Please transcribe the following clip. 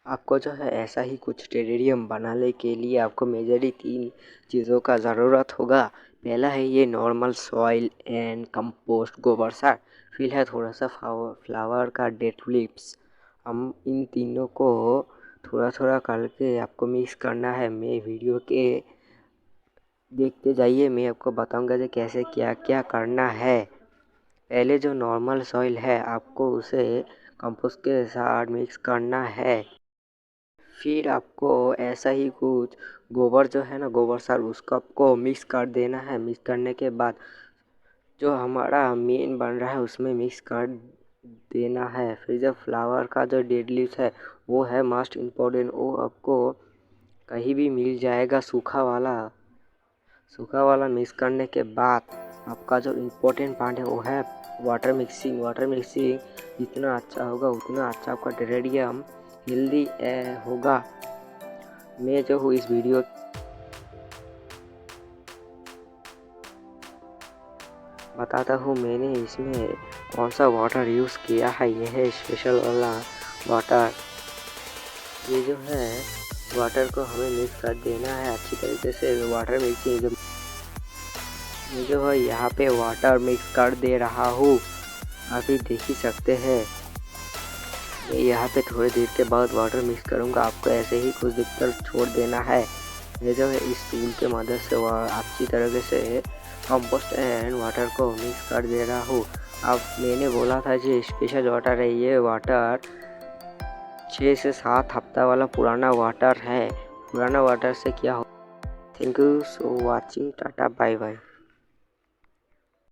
आपको जो है ऐसा ही कुछ टेरेरियम बनाने के लिए आपको मेजरली 3 चीज़ों का ज़रूरत होगा। पहला है ये नॉर्मल सॉइल एंड कंपोस्ट गोबर खाद। फिर है थोड़ा सा फ्लावर का डेड लिप्स। हम इन तीनों को थोड़ा थोड़ा करके आपको मिक्स करना है। मैं वीडियो के देखते जाइए, मैं आपको बताऊंगा कि कैसे क्या क्या करना है। पहले जो नॉर्मल सॉइल है आपको उसे कंपोस्ट के साथ मिक्स करना है। फिर आपको ऐसा ही कुछ गोबर जो है ना, गोबर खाद, उसको आपको मिक्स कर देना है। मिक्स करने के बाद जो हमारा मेन बन रहा है उसमें मिक्स कर देना है। फिर जब फ्लावर का जो डेड लीव्स है वो है मस्ट इम्पोर्टेंट, वो आपको कहीं भी मिल जाएगा सूखा वाला। मिक्स करने के बाद आपका जो इम्पोर्टेंट पार्ट है वो है वाटर मिक्सिंग। वाटर मिक्सिंग जितना अच्छा होगा उतना अच्छा आपका टेरेरियम हेल्दी होगा। मैं जो हूँ इस वीडियो बताता हूँ मैंने इसमें कौन सा वाटर यूज़ किया है। यह है स्पेशल वाला वाटर। ये जो है वाटर को हमें मिक्स कर देना है अच्छी तरीके से। वाटर मिक्सिंग मैं जो है यहाँ पे वाटर मिक्स कर दे रहा हूँ, अभी देख ही सकते हैं। मैं यहाँ पे थोड़ी देर के बाद वाटर मिक्स करूँगा, आपको ऐसे ही कुछ देर तक छोड़ देना है। मैं जो है इस टूल के मदद से अच्छी तरीके से कंपोस्ट एंड वाटर को मिक्स कर दे रहा हूँ। अब मैंने बोला था जो स्पेशल वाटर है, ये वाटर 6 से 7 हफ्ता वाला पुराना वाटर है। पुराना वाटर से क्या हो। Thank you so watching, tata bye bye.